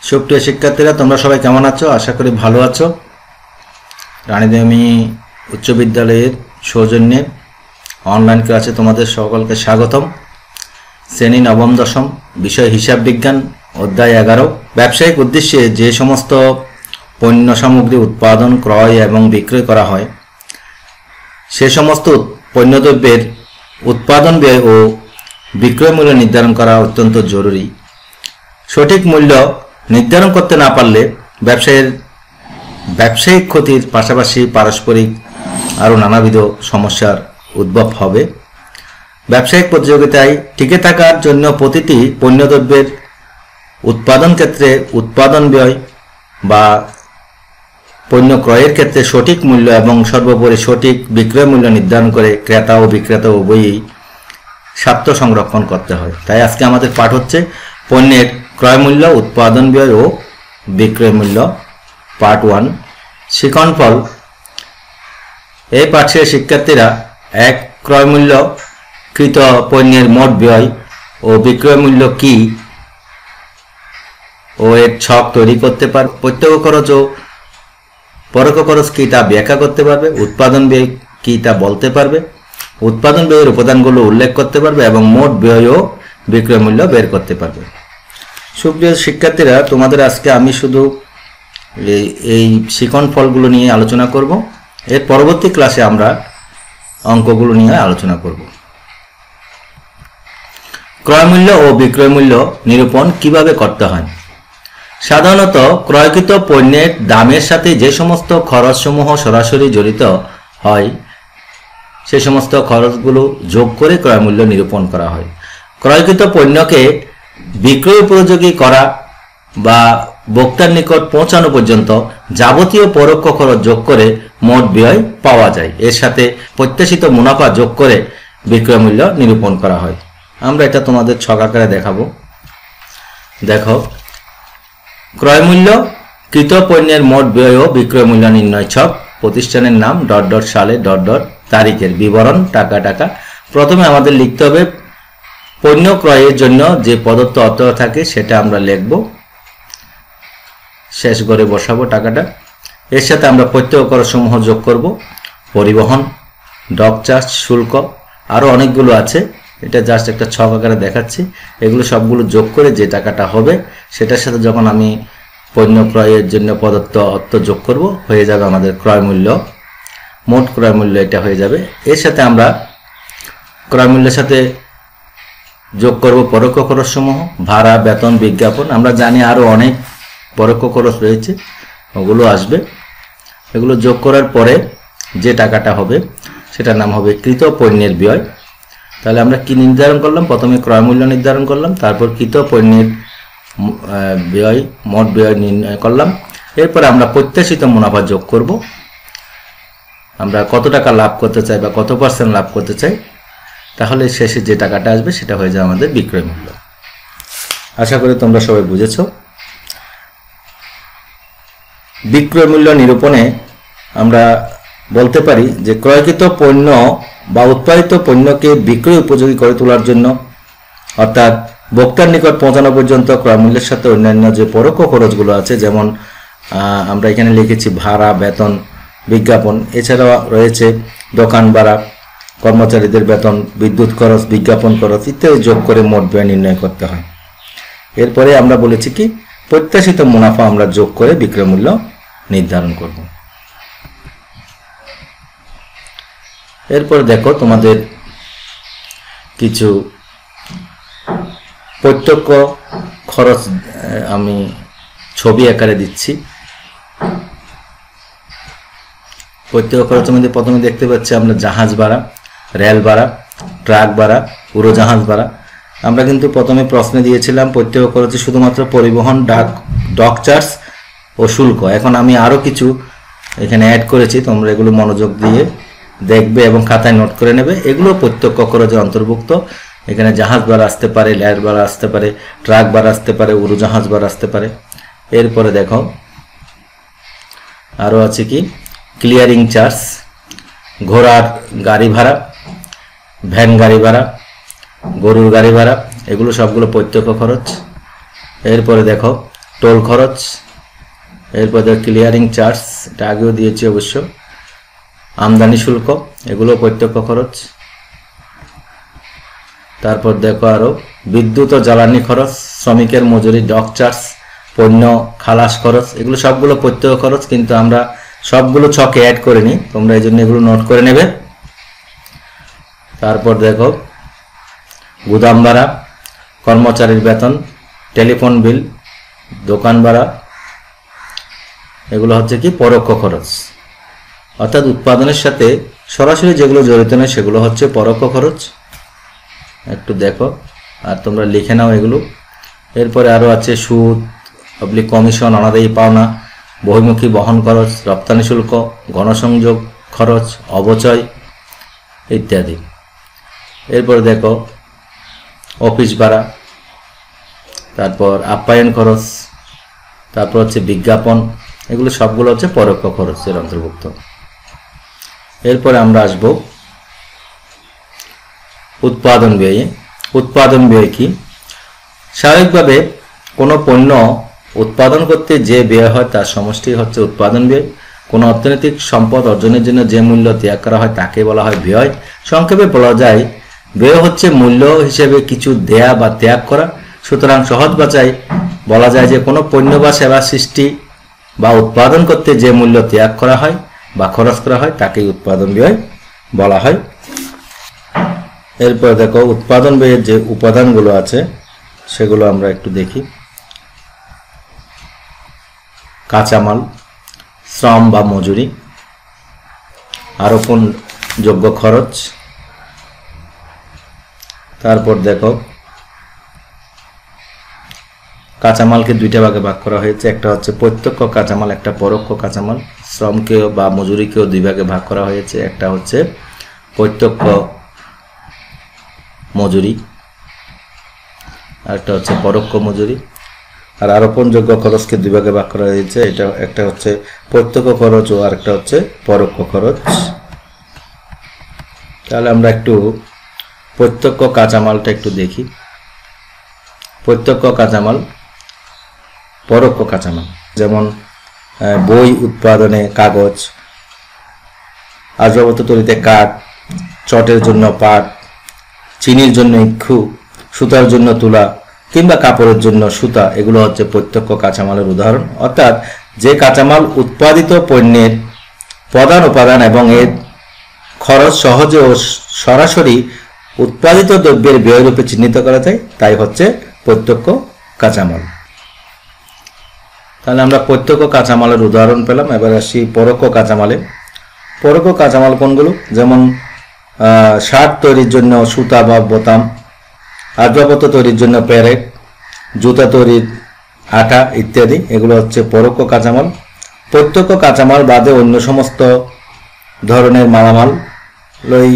সুপ্রিয় শিক্ষার্থীরা, তোমরা সবাই কেমন আছো? আশা করি ভালো আছো। রানীদেবী উচ্চ বিদ্যালয়ের সৌজন্যে অনলাইন ক্লাসে তোমাদের সকলকে স্বাগতম। শ্রেণী নবম দশম, বিষয় হিসাব বিজ্ঞান, অধ্যায় 11। ব্যবসায়িক উদ্দেশ্যে যে সমস্ত পণ্য সামগ্রী উৎপাদন, ক্রয় এবং বিক্রয় করা হয়, সে সমস্ত পণ্যদ্রব্যের উৎপাদন ব্যয় ও বিক্রয় মূল্য নির্ধারণ করা অত্যন্ত জরুরি। সঠিক মূল্য নির্ধারণ করতে না পারলে ব্যবসায়িক ক্ষতির পাশাপাশি পারস্পরিক আরও নানাবিধ সমস্যার উদ্ভব হবে। ব্যবসায়িক প্রতিযোগিতায় টিকে থাকার জন্য প্রতিটি পণ্যদ্রব্যের উৎপাদন ক্ষেত্রে উৎপাদন ব্যয় বা পণ্য ক্রয়ের ক্ষেত্রে সঠিক মূল্য এবং সর্বোপরি সঠিক বিক্রয় মূল্য নির্ধারণ করে ক্রেতা ও বিক্রেতা উভয়ই স্বার্থ সংরক্ষণ করতে হয়। তাই আজকে আমাদের পাঠ হচ্ছে পণ্যের ক্রয় মূল্য, উৎপাদন ব্যয় ও বিক্রয় মূল্য, পার্ট 1। শিক্ষণফল। এই পাঠে শিক্ষার্থীরা এক, ক্রয় মূল্য কৃত পণ্যের মোট ব্যয় ও বিক্রয় মূল্য কি ও এর ছক তৈরি করতে পারবে। প্রত্যক্ষ খরচ ও পরোক্ষ খরচ কি তা ব্যাখ্যা করতে পারবে। উৎপাদন ব্যয় কি তা বলতে পারবে। উৎপাদন ব্যয়ের উপাদানগুলো উল্লেখ করতে পারবে এবং মোট ব্যয় ও বিক্রয় মূল্য বের করতে পারবে। সুপ্রিয় শিক্ষার্থীরা, তোমাদের আজকে আমি শুধু এই শিখন ফলগুলো নিয়ে আলোচনা করব। এর পরবর্তী ক্লাসে আমরা অঙ্কগুলো নিয়ে আলোচনা করব। ক্রয় মূল্য ও বিক্রয় মূল্য নিরূপণ কিভাবে করতে হয়। সাধারণত ক্রয়কৃত পণ্যের দামের সাথে যে সমস্ত খরচসমূহ সরাসরি জড়িত হয়, সে সমস্ত খরচগুলো যোগ করে ক্রয় মূল্য নিরূপণ করা হয়। ক্রয়কৃত পণ্যকে বিক্রয় উপযোগী করা বা ভোক্তার নিকট পৌঁছানো পর্যন্ত যাবতীয় পরোক্ষ খরচ যোগ করে মোট ব্যয় পাওয়া যায়। এর সাথে প্রত্যাশিত মুনাফা যোগ করে বিক্রয় মূল্য নিরূপণ করা হয়। আমরা এটা তোমাদের ছক আকারে দেখাবো। দেখো, ক্রয় মূল্য কৃত পণ্যের মোট ব্যয় ও বিক্রয় মূল্য নির্ণয় ছক। প্রতিষ্ঠানের নাম ডট ডট সালে ডট ডট তারিখের বিবরণ টাকা টাকা। প্রথমে আমাদের লিখতে হবে পণ্য ক্রয়ের জন্য যে প্রদত্ত অর্থ থাকে সেটা আমরা লিখব, শেষ করে বসাবো টাকাটা। এর সাথে আমরা প্রত্যক্ষ খরচ সমূহ যোগ করব, পরিবহন, ডক চার্জ, শুল্ক, আরও অনেকগুলো আছে। এটা জাস্ট একটা ছক আকারে দেখাচ্ছি। এগুলো সবগুলো যোগ করে যে টাকাটা হবে সেটার সাথে যখন আমি পণ্য ক্রয়ের জন্য প্রদত্ত অর্থ যোগ করব, হয়ে যাবে আমাদের ক্রয় মূল্য, মোট ক্রয় মূল্য এটা হয়ে যাবে। এর সাথে আমরা ক্রয় মূল্যের সাথে যোগ করব পরোক্ষ খরচ সমূহ, ভাড়া, বেতন, বিজ্ঞাপন। আমরা জানি আরও অনেক পরোক্ষ খরচ রয়েছে, ওগুলো আসবে। এগুলো যোগ করার পরে যে টাকাটা হবে সেটার নাম হবে কৃত পণ্যের ব্যয়। তাহলে আমরা কি নির্ধারণ করলাম? প্রথমে ক্রয় মূল্য নির্ধারণ করলাম, তারপর কৃত পণ্যের ব্যয়, মোট ব্যয় নির্ণয় করলাম। এরপরে আমরা প্রত্যাশিত মুনাফা যোগ করব। আমরা কত টাকা লাভ করতে চাই বা কত % লাভ করতে চাই, তাহলে শেষে যে টাকাটা আসবে সেটা হয়ে যায় আমাদের বিক্রয় মূল্য। আশা করি তোমরা সবাই বুঝেছ। বিক্রয় মূল্য নিরূপণে আমরা বলতে পারি যে ক্রয়কৃত পণ্য বা উৎপাদিত পণ্যকে বিক্রয় উপযোগী করে তোলার জন্য, অর্থাৎ ভোক্তার নিকট পৌঁছানো পর্যন্ত ক্রয় মূল্যের সাথে অন্যান্য যে পরোক্ষ খরচগুলো আছে, যেমন আমরা এখানে লিখেছি ভাড়া, বেতন, বিজ্ঞাপন, এছাড়াও রয়েছে দোকান ভাড়া, কর্মচারীদের বেতন, বিদ্যুৎ খরচ, বিজ্ঞাপন খরচ ইত্যাদি যোগ করে মোট ব্যয় নির্ণয় করতে হয়। এরপরে আমরা বলেছি কি প্রত্যাশিত মুনাফা আমরা যোগ করে বিক্রয় মূল্য নির্ধারণ করব। এরপর দেখো, তোমাদের কিছু প্রত্যক্ষ খরচ আমি ছবি আকারে দিচ্ছি। প্রত্যক্ষ খরচের মধ্যে প্রথমে দেখতে পাচ্ছি আমরা জাহাজ ভাড়া, রেল ভাড়া, ট্রাক ভাড়া, উড়োজাহাজ ভাড়া। আমরা কিন্তু প্রথমে প্রশ্নে দিয়েছিলাম প্রত্যক্ষ খরচে শুধুমাত্র পরিবহন, ডক চার্জ ও শুল্ক। এখন আমি আরও কিছু এখানে অ্যাড করেছি, তোমরা এগুলো মনোযোগ দিয়ে দেখবে এবং খাতায় নোট করে নেবে। এগুলো প্রত্যক্ষ খরচের অন্তর্ভুক্ত। এখানে জাহাজ ভাড়া আসতে পারে, রেল ভাড়া আসতে পারে, ট্রাক ভাড়া আসতে পারে, উড়োজাহাজ ভাড়া আসতে পারে। এরপরে দেখো আরও আছে কি ক্লিয়ারিং চার্জ, ঘোড়ার গাড়ি ভাড়া, ভ্যান গাড়ি ভাড়া, গরুর গাড়ি ভাড়া, এগুলো সবগুলো প্রত্যক্ষ খরচ। এরপরে দেখো টোল খরচ, এরপর ক্লিয়ারিং চার্জ, এটা আগেও দিয়েছি অবশ্য, আমদানি শুল্ক, এগুলো প্রত্যক্ষ খরচ। তারপর দেখো আরো বিদ্যুৎ ও জ্বালানি খরচ, শ্রমিকের মজুরি, ডক চার্জ, পণ্য খালাস খরচ, এগুলো সবগুলো প্রত্যক্ষ খরচ, কিন্তু আমরা সবগুলো ছকে অ্যাড করে নিই, তোমরা এই জন্য এগুলো নোট করে নেবে। তারপর দেখো গুদাম ভাড়া, কর্মচারীর বেতন, টেলিফোন বিল, দোকান ভাড়া, এগুলো হচ্ছে কি পরোক্ষ খরচ, অর্থাৎ উৎপাদনের সাথে সরাসরি যেগুলো জড়িত নয় সেগুলো হচ্ছে পরোক্ষ খরচ। একটু দেখো আর তোমরা লিখে নাও এগুলো। এরপরে আরও আছে সুদ, পাবলিক কমিশন, অনাদায়ী পাওনা, বহির্মুখী বহন খরচ, রপ্তানি শুল্ক, গণসংযোগ খরচ, অবচয় ইত্যাদি। এরপরে দেখো অফিস ভাড়া, তারপর আপ্যায়ন খরচ, তারপর হচ্ছে বিজ্ঞাপন, এগুলো সবগুলো হচ্ছে পরোক্ষ খরচের অন্তর্ভুক্ত। এরপরে আমরা আসব উৎপাদন ব্যয়ে। উৎপাদন ব্যয় কি? স্বাভাবিকভাবে কোনো পণ্য উৎপাদন করতে যে ব্যয় হয় তার সমষ্টি হচ্ছে উৎপাদন ব্যয়। কোনো অর্থনৈতিক সম্পদ অর্জনের জন্য যে মূল্য ত্যাগ করা হয় তাকে বলা হয় ব্যয়। সংক্ষেপে বলা যায় ব্যয় হচ্ছে মূল্য হিসেবে কিছু দেয়া বা ত্যাগ করা। সুতরাং সহজ ভাষায় বলা যায় যে কোনো পণ্য বা সেবা সৃষ্টি বা উৎপাদন করতে যে মূল্য ত্যাগ করা হয় বা খরচ করা হয় তাকেই উৎপাদন ব্যয় বলা হয়। এরপর দেখো উৎপাদন ব্যয়ের যে উপাদানগুলো আছে সেগুলো আমরা একটু দেখি। কাঁচামাল, শ্রম বা মজুরি, আরোপণযোগ্য খরচ। তারপর দেখো কাঁচামালকে দুইটা ভাগে ভাগ করা হয়েছে, একটা হচ্ছে প্রত্যক্ষ কাঁচামাল, একটা পরোক্ষ কাঁচামাল। শ্রমকে বা মজুরিকেও দুই ভাগে ভাগ করা হয়েছে, একটা হচ্ছে প্রত্যক্ষ মজুরি আর একটা হচ্ছে পরোক্ষ মজুরি। আর আরোপণযোগ্য খরচকে দুই ভাগে ভাগ করা হয়েছে, এটা একটা হচ্ছে প্রত্যক্ষ খরচ ও আরেকটা হচ্ছে পরোক্ষ খরচ। তাহলে আমরা একটু প্রত্যক্ষ কাঁচামালটা একটু দেখি। প্রত্যক্ষ কাঁচামাল, পরোক্ষ কাঁচামাল, যেমন বই উৎপাদনে কাগজ, আসবাবপত্র তৈরিতে কাঠ, চটের জন্য পাট, চিনির জন্য ইক্ষু, সুতার জন্য তুলা কিংবা কাপড়ের জন্য সুতা, এগুলো হচ্ছে প্রত্যক্ষ কাঁচামালের উদাহরণ। অর্থাৎ যে কাঁচামাল উৎপাদিত পণ্যের প্রধান উপাদান এবং এর খরচ সহজে ও সরাসরি উৎপাদিত দ্রব্যের ব্যয়রূপে চিহ্নিত করা যায় তাই হচ্ছে প্রত্যক্ষ কাঁচামাল। তাহলে আমরা প্রত্যক্ষ কাঁচামালের উদাহরণ পেলাম। এবার আসি পরোক্ষ কাঁচামালে। পরোক্ষ কাঁচামাল কোনগুলো? যেমন শার্ট তৈরির জন্য সুতা বা বোতাম, আসবাবপত্র তৈরির জন্য প্যারেক, জুতা তৈরির আটা ইত্যাদি, এগুলো হচ্ছে পরোক্ষ কাঁচামাল। প্রত্যক্ষ কাঁচামাল বাদে অন্য সমস্ত ধরনের মালামাল লই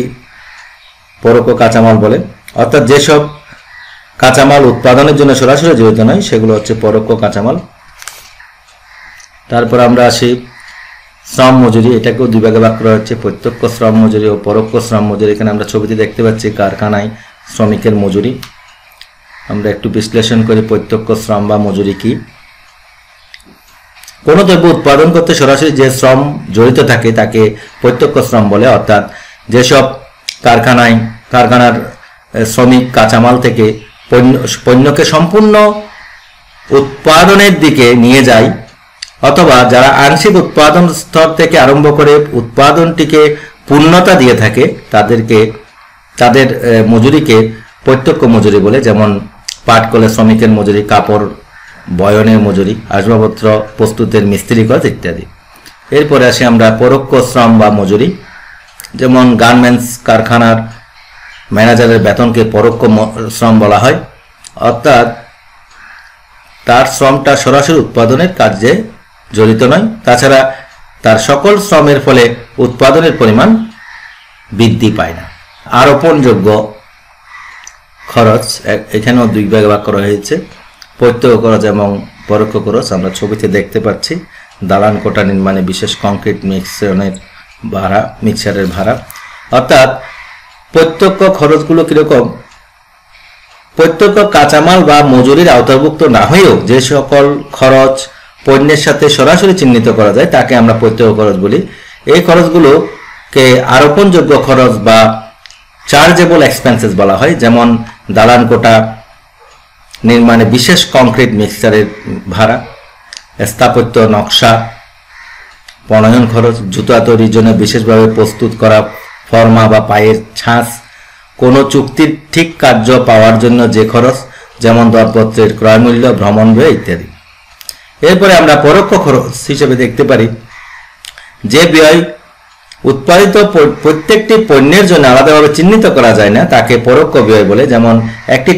পরোক্ষ কাঁচামাল বলে। অর্থাৎ যেসব কাঁচামাল উৎপাদনের জন্য সরাসরি জড়িত নয় সেগুলো হচ্ছে পরোক্ষ কাঁচামাল। তারপর আমরা আসি শ্রম মজুরি, এটাকেও দুই ভাগে ভাগ করা হচ্ছে, প্রত্যক্ষ শ্রম মজুরি ও পরোক্ষ শ্রম মজুরি। এখানে আমরা ছবিতে দেখতে পাচ্ছি কারখানায় শ্রমিকের মজুরি। আমরা একটু বিশ্লেষণ করি প্রত্যক্ষ শ্রম বা মজুরি কি। কোনো দ্রব্য উৎপাদন করতে সরাসরি যে শ্রম জড়িত থাকে তাকে প্রত্যক্ষ শ্রম বলে। অর্থাৎ যেসব কারখানার শ্রমিক কাঁচামাল থেকে পণ্যকে সম্পূর্ণ উৎপাদনের দিকে নিয়ে যায়, অথবা যারা আংশিক উৎপাদন স্তর থেকে আরম্ভ করে উৎপাদনটিকে পূর্ণতা দিয়ে থাকে তাদের মজুরিকে প্রত্যক্ষ মজুরি বলে। যেমন পাট কলে শ্রমিকের মজুরি, কাপড় বয়নের মজুরি, আসবাবপত্র প্রস্তুতের মিস্ত্রি কাজ ইত্যাদি। এরপরে আসি আমরা পরোক্ষ শ্রম বা মজুরি। যেমন গার্মেন্টস কারখানার ম্যানেজারের বেতনকে পরোক্ষ শ্রম বলা হয়। অর্থাৎ তার শ্রমটা সরাসরি উৎপাদনের কাজে জড়িত নয়, তাছাড়া তার সকল শ্রমের ফলে উৎপাদনের পরিমাণ বৃদ্ধি পায় না। আরোপণযোগ্য খরচ, এখানেও দুই ভাগে ভাগ করা হয়েছে, প্রত্যক্ষ খরচ এবং পরোক্ষ খরচ। আমরা ছবিতে দেখতে পাচ্ছি দালান কোঠা নির্মাণে বিশেষ কংক্রিট মিক্সারের ভাড়া। অর্থাৎ প্রত্যক্ষ খরচগুলো কিরকম? প্রত্যক্ষ কাঁচামাল বা মজুরির আওতাভুক্ত না হয়েও যে সকল খরচ পণ্যের সাথে সরাসরি চিহ্নিত করা যায় তাকে আমরা প্রত্যক্ষ খরচ বলি। এই খরচগুলোকে আরোপণযোগ্য খরচ বা চার্জেবল এক্সপেন্সেস বলা হয়, যেমন দালান কোটা নির্মাণে বিশেষ কংক্রিট মিক্সচারের ভাড়া, স্থাপত্য নকশা প্রণয়ন খরচ, জুতা তৈরির জন্য বিশেষভাবে প্রস্তুত করা ফর্মা বা পায়ের ছাঁচ, কোনো চুক্তির ঠিক কার্য পাওয়ার জন্য যে খরচ, যেমন দরপত্রের ক্রয় মূল্য, ভ্রমণ ব্যয় ইত্যাদি। এরপরে আমরা পরোক্ষ খরচ হিসেবে দেখতে পারি যে ব্যয় উৎপাদিত প্রত্যেকটি পণ্যের জন্য আলাদাভাবে চিহ্নিত করা যায় না তাকে পরোক্ষ ব্যয় বলে। যেমন একটি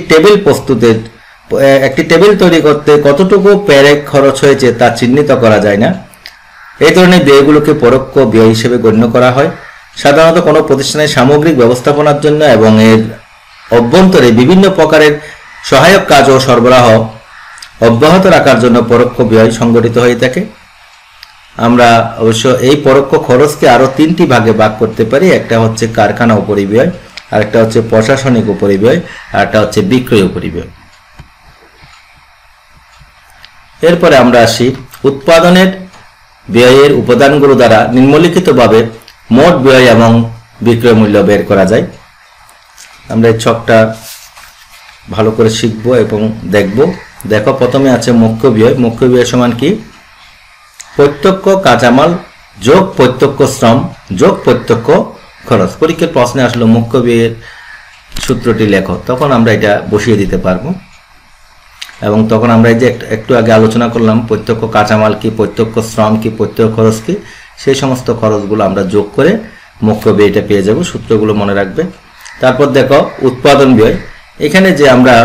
টেবিল তৈরি করতে কতটুকু পেরেক খরচ হয়েছে তা চিহ্নিত করা যায় না। এই ধরনের ব্যয়গুলোকে পরোক্ষ ব্যয় হিসেবে গণ্য করা হয়। সাধারণত কোনো প্রতিষ্ঠানের সামগ্রিক ব্যবস্থাপনার জন্য এবং এর অভ্যন্তরে বিভিন্ন প্রকারের সহায়ক কাজ ও সরবরাহ অব্যাহত রাখার জন্য পরোক্ষ ব্যয় সংগঠিত হয়ে থাকে। আমরা অবশ্য এই পরোক্ষ খরচকে আরো 3টি ভাগে ভাগ করতে পারি। একটা হচ্ছে কারখানা উপরিব্যয়, আরেকটা হচ্ছে প্রশাসনিক উপরিব্যয়, আর একটা হচ্ছে বিক্রয় উপরিব্যয়। এরপরে আমরা আসি উৎপাদনের ব্যয়ের উপাদানগুলো দ্বারা নিম্নলিখিতভাবে মোট ব্যয় এবং বিক্রয় মূল্য বের করা যায়। আমরা এই ছকটা ভালো করে শিখব এবং দেখব। দেখো, প্রথমে আছে মুখ্য ব্যয়। মুখ্য ব্যয় সমান কি? প্রত্যক্ষ কাঁচামাল যোগ প্রত্যক্ষ শ্রম যোগ প্রত্যক্ষ খরচ। পরীক্ষার প্রশ্নে আসলে মুখ্য ব্যয়ের সূত্রটি লেখো, তখন আমরা এটা বসিয়ে দিতে পারবো। এবং তখন আমরা এই যে একটু আগে আলোচনা করলাম প্রত্যক্ষ কাঁচামাল কি, প্রত্যক্ষ শ্রম কি, প্রত্যক্ষ খরচ কি, সেই সমস্ত খরচগুলো আমরা যোগ করে মুখ্য ব্যয়টা পেয়ে যাব। সূত্রগুলো মনে রাখবে। তারপর দেখো উৎপাদন ব্যয়। এখানে যে আমরা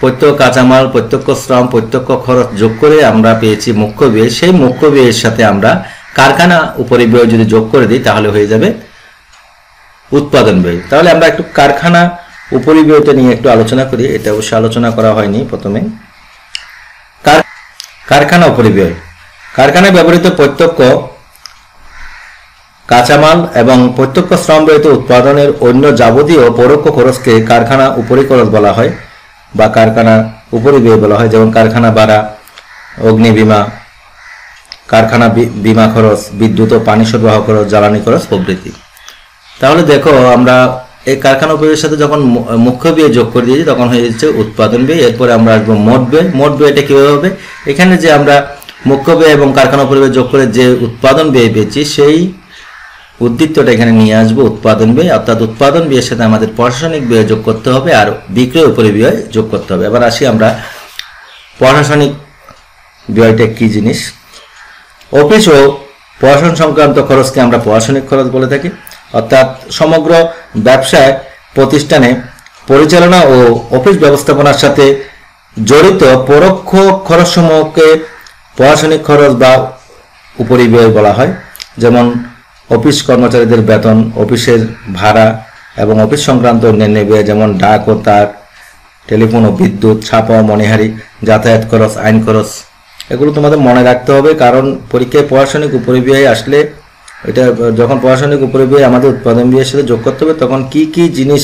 প্রত্যক্ষ কাঁচামাল, প্রত্যক্ষ শ্রম, প্রত্যক্ষ খরচ যোগ করে আমরা পেয়েছি মুখ্য ব্যয়। সেই মুখ্য ব্যয়ের সাথে আমরা কারখানা উপরিব্যয় যদি যোগ করে দিই তাহলে হয়ে যাবে উৎপাদন ব্যয়। তাহলে আমরা একটু কারখানা উপরিব্যয়টা নিয়ে একটু আলোচনা করি। এটা অবশ্য আলোচনা করা হয়নি প্রথমে। কারখানা উপরিব্যয়। কারখানায় ব্যবহৃত প্রত্যক্ষ কাঁচামাল এবং প্রত্যক্ষ শ্রম ব্যতীত উৎপাদনের অন্য যাবতীয় পরোক্ষ খরচকে কারখানা উপরিখরচ বলা হয় বা কারখানা উপরিব্যয় বলা হয়। যেমন কারখানা ভাড়া, অগ্নি বীমা, কারখানা বীমা খরচ, বিদ্যুৎ ও পানি সরবরাহ খরচ, জ্বালানি খরচ প্রভৃতি। তাহলে দেখো, আমরা এই কারখানা উপরিব্যয়ের সাথে যখন মুখ্য ব্যয় যোগ করে দিয়েছি তখন হয়ে যাচ্ছে উৎপাদন ব্যয়। এরপরে আমরা আসবো মোট ব্যয়। মোট ব্যয়টা কিভাবে হবে? এখানে যে আমরা মুখ্য ব্যয় এবং কারখানা উপরিব্যয় যোগ করে যে উৎপাদন ব্যয় পেয়েছি সেই উদ্দীপ্তটা এখানে নিয়ে আসবো উৎপাদন ব্যয়। অর্থাৎ উৎপাদন ব্যয়ের সাথে আমাদের প্রশাসনিক ব্যয় যোগ করতে হবে আর বিক্রয় উপরিব্যয় যোগ করতে হবে। এবার আসি আমরা প্রশাসনিক ব্যয়টা কি জিনিস। অফিস ও প্রশাসন সংক্রান্ত খরচকে আমরা প্রশাসনিক খরচ বলে থাকি। অর্থাৎ সমগ্র ব্যবসায় প্রতিষ্ঠানে পরিচালনা ও অফিস ব্যবস্থাপনার সাথে জড়িত পরোক্ষ খরচসমূহকে প্রশাসনিক খরচ বা উপরিব্যয় বলা হয়। যেমন অফিস কর্মচারীদের বেতন, অফিসের ভাড়া এবং অফিস সংক্রান্ত অন্যান্য ব্যয় যেমন ডাক ও তার, টেলিফোন ও বিদ্যুৎ, ছাপা ও মনিহারি, যাতায়াত খরচ, আইন খরচ, এগুলো তোমাদের মনে রাখতে হবে। কারণ পরীক্ষায় প্রশাসনিক উপরিব্যয় আসলে এটা যখন প্রশাসনিক উপরিব্যয় আমাদের উৎপাদন ব্যয়ের সাথে যোগ করতে হবে তখন কি কি জিনিস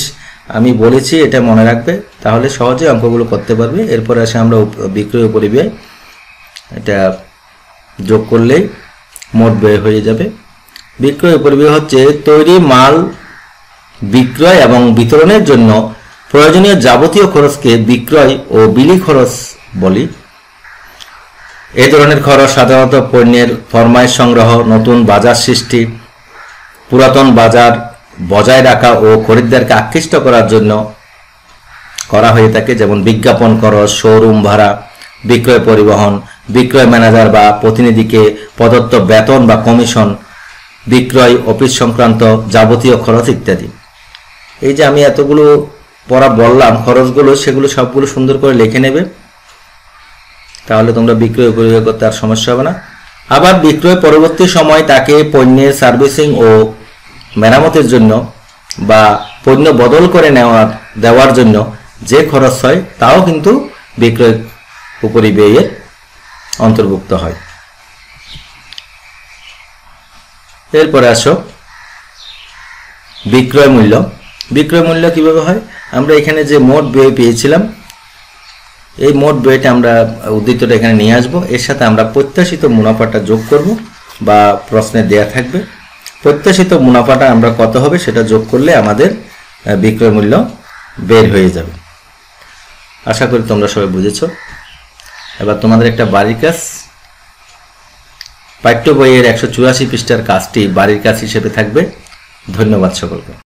আমি বলেছি এটা মনে রাখবে, তাহলে সহজে অঙ্কগুলো করতে পারবে। এরপরে আসে আমরা বিক্রয় উপরিব্যয়। এটা যোগ করলেই মোট ব্যয় হয়ে যাবে। বিক্রয় উপরিব্যয় হচ্ছে তৈরি মাল বিক্রয় এবং বিতরণের জন্য প্রয়োজনীয় যাবতীয় খরচকে বিক্রয় ও বিলি খরচ বলি। এই ধরনের খরচ সাধারণত পণ্যের ফরমাইশ সংগ্রহ, নতুন বাজার সৃষ্টি, পুরাতন বাজার বজায় রাখা ও খরিদ্দারকে আকৃষ্ট করার জন্য করা হয়ে থাকে। যেমন বিজ্ঞাপন খরচ, শোরুম ভাড়া, বিক্রয় পরিবহন, বিক্রয় ম্যানেজার বা প্রতিনিধিকে প্রদত্ত বেতন বা কমিশন, বিক্রয় অফিস সংক্রান্ত যাবতীয় খরচ ইত্যাদি। এই যে আমি এতগুলো পড়া বললাম খরচগুলো, সেগুলো সবগুলো সুন্দর করে লিখে নেবে, তাহলে তোমরা বিক্রয় উপরিব্যয় করতে আর সমস্যা হবে না। আবার বিক্রয় পরবর্তী সময় তাকে পণ্যের সার্ভিসিং ও মেরামতের জন্য বা পণ্য বদল করে দেওয়ার জন্য যে খরচ হয় তাও কিন্তু বিক্রয় উপরিব্যয়ের অন্তর্ভুক্ত হয়। এরপরে আসো বিক্রয় মূল্য। বিক্রয় মূল্য কিভাবে হয়? আমরা এখানে যে মোট ব্যয় পেয়েছিলাম, এই মোট ব্যয়টা আমরা উদ্ধৃতটা এখানে নিয়ে আসব। এর সাথে আমরা প্রত্যাশিত মুনাফাটা যোগ করব, বা প্রশ্নে দেয়া থাকবে প্রত্যাশিত মুনাফাটা আমরা কত হবে সেটা যোগ করলে আমাদের বিক্রয় মূল্য বের হয়ে যাবে। আশা করি তোমরা সবাই বুঝেছো। এবার তোমাদের একটা বাড়ির কাজ, পাঠ্য বইয়ের 184 পৃষ্ঠার কাজটি বাড়ির কাজ হিসেবে থাকবে। ধন্যবাদ সকলকে।